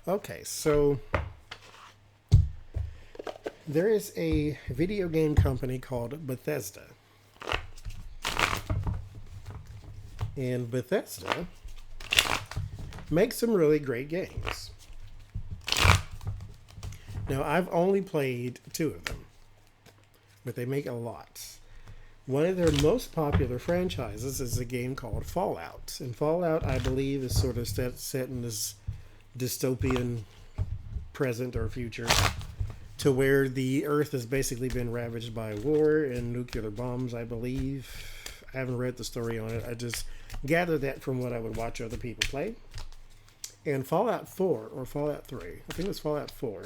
Okay, so there is a video game company called Bethesda. And Bethesda makes some really great games. Now, I've only played two of them, but they make a lot. One of their most popular franchises is a game called Fallout. And Fallout, I believe, is sort of set in this dystopian present or future to where the Earth has basically been ravaged by war and nuclear bombs, I believe. I haven't read the story on it. I just gathered that from what I would watch other people play. And Fallout 4, or Fallout 3, I think it was Fallout 4,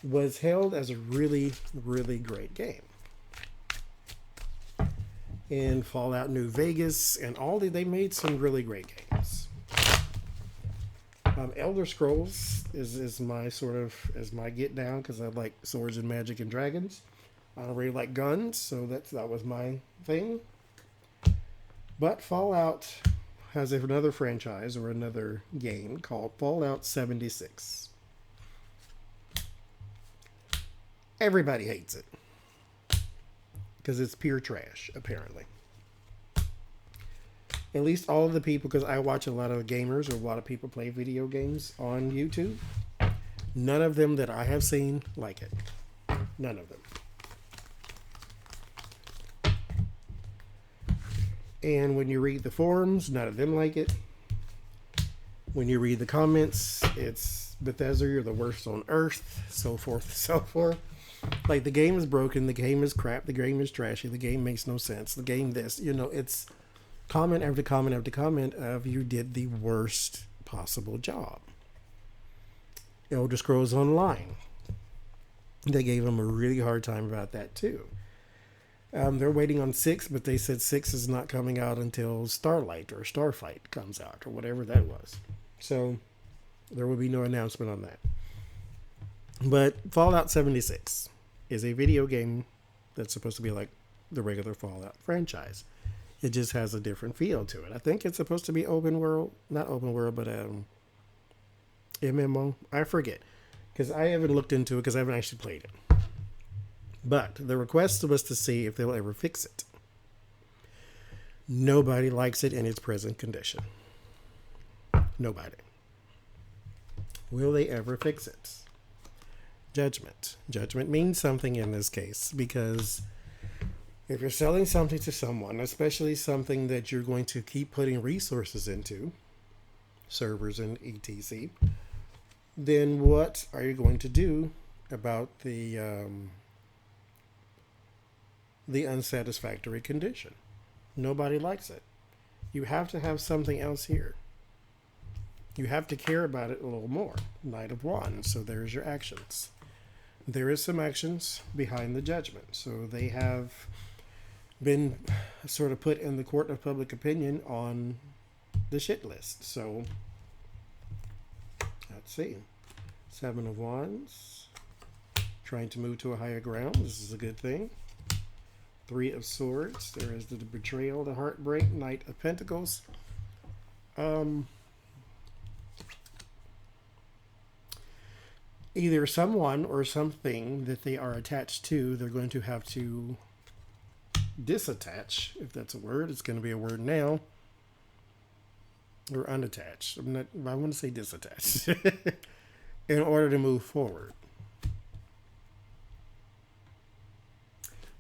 was hailed as a really, really great game. In Fallout New Vegas and they made some really great games. Elder Scrolls is my my get down because I like swords and magic and dragons. I don't really like guns, so that was my thing. But Fallout has another franchise or another game called Fallout 76. Everybody hates it because it's pure trash, apparently. At least all of the people, because I watch a lot of gamers or a lot of people play video games on YouTube. None of them that I have seen like it. None of them. And when you read the forums, none of them like it. When you read the comments, it's Bethesda, you're the worst on earth, so forth and so forth. Like, the game is broken, the game is crap, the game is trashy, the game makes no sense, the game this, it's comment after comment after comment of you did the worst possible job. Elder Scrolls Online, they gave them a really hard time about that too. They're waiting on 6, but they said 6 is not coming out until Starlight or Starfight comes out or whatever that was. So there will be no announcement on that. But Fallout 76 is a video game that's supposed to be like the regular Fallout franchise. It just has a different feel to it. I think it's supposed to be open world, not open world, but MMO. I forget because I haven't looked into it because I haven't actually played it. But the request was to see if they'll ever fix it. Nobody likes it in its present condition. Nobody. Will they ever fix it? Judgment. Judgment means something in this case because if you're selling something to someone, especially something that you're going to keep putting resources into, servers and etc., then what are you going to do about the unsatisfactory condition? Nobody likes it. You have to have something else here. You have to care about it a little more. Knight of Wands. So there's your actions. There is some actions behind the judgment. So they have been sort of put in the court of public opinion on the shit list. So let's see. 7 of Wands. Trying to move to a higher ground. This is a good thing. 3 of Swords. There is the betrayal, the heartbreak. Knight of Pentacles. Either someone or something that they are attached to, they're going to have to disattach, if that's a word. It's going to be a word now. Or unattached. I want to say disattached. In order to move forward.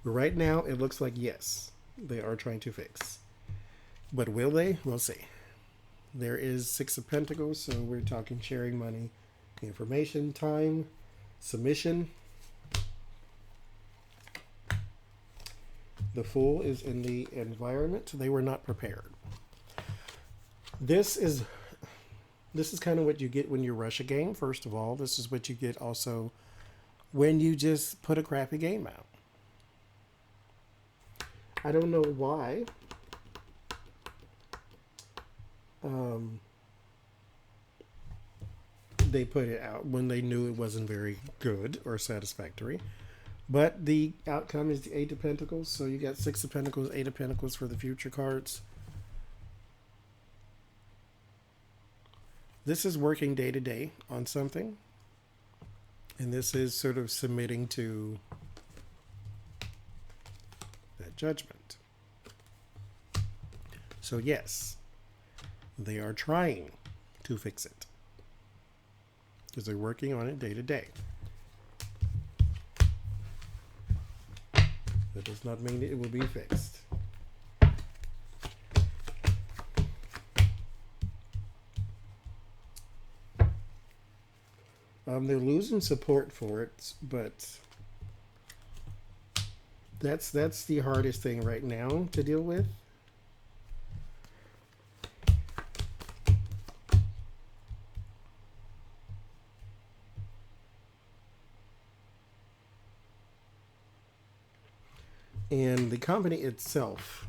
But right now, it looks like yes, they are trying to fix. But will they? We'll see. There is 6 of Pentacles, so we're talking sharing money, information, time, submission. The Fool is in the environment. They were not prepared. This is kind of what you get when you rush a game, first of all. This is what you get also when you just put a crappy game out. I don't know why. They put it out when they knew it wasn't very good or satisfactory. But the outcome is the 8 of Pentacles. So you got 6 of Pentacles, 8 of Pentacles for the future cards. this is working day to day on something, and this is sort of submitting to that judgment. So yes, they are trying to fix it because they're working on it day to day. That does not mean it will be fixed. They're losing support for it, but that's the hardest thing right now to deal with. And the company itself,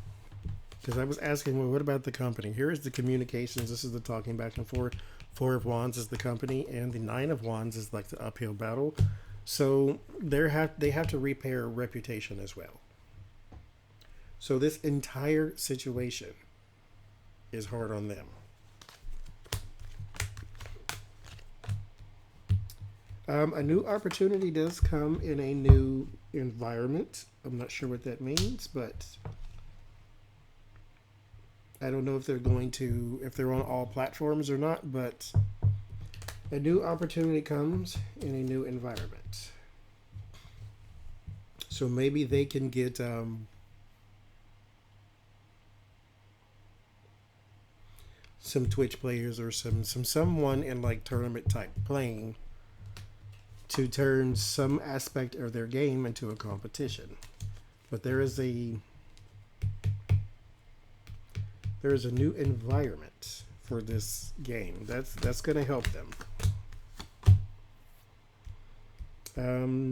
because I was asking, well, what about the company? Here is the communications. This is the talking back and forth. Four of Wands is the company, and the Nine of Wands is like the uphill battle. So they have to repair reputation as well. So this entire situation is hard on them. A new opportunity does come in a new environment. I'm not sure what that means, but I don't know if they're on all platforms or not, but a new opportunity comes in a new environment. So maybe they can get some Twitch players or someone in like tournament type playing to turn some aspect of their game into a competition. But there is a new environment for this game. That's going to help them.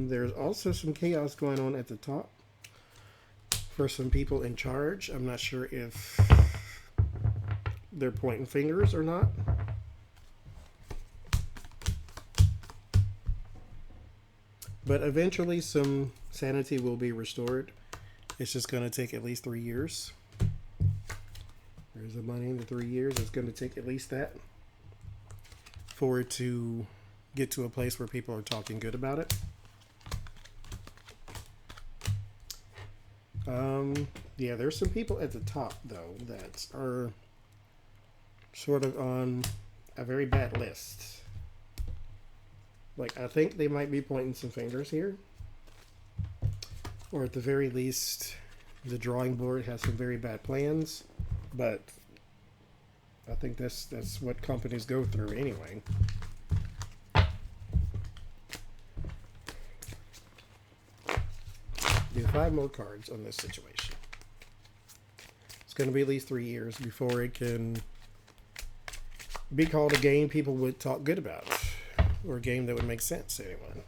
There's also some chaos going on at the top for some people in charge. I'm not sure if they're pointing fingers or not. But eventually some sanity will be restored. It's just going to take at least 3 years. There's the money in the 3 years. It's going to take at least that for it to get to a place where people are talking good about it. Yeah, there's some people at the top, though, that are sort of on a very bad list. Like, I think they might be pointing some fingers here. Or at the very least, the drawing board has some very bad plans. But I think that's what companies go through anyway. Do 5 more cards on this situation. It's going to be at least 3 years before it can be called a game people would talk good about. Or a game that would make sense to anyone.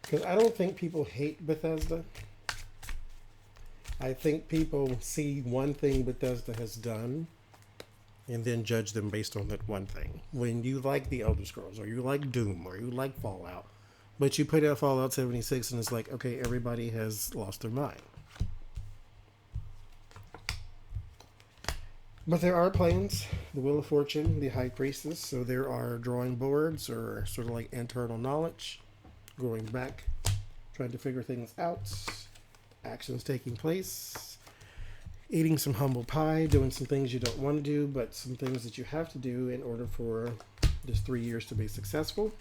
Because I don't think people hate Bethesda. I think people see one thing Bethesda has done and then judge them based on that one thing. When you like the Elder Scrolls, or you like Doom, or you like Fallout, but you put out Fallout 76 and it's like, okay, everybody has lost their mind. But there are plans, the Wheel of Fortune, the High Priestess, so there are drawing boards or sort of like internal knowledge, going back, trying to figure things out, actions taking place, eating some humble pie, doing some things you don't want to do, but some things that you have to do in order for this 3 years to be successful.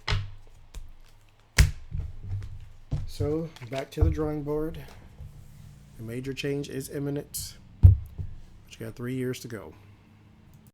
So, back to the drawing board. A major change is imminent, but you got 3 years to go.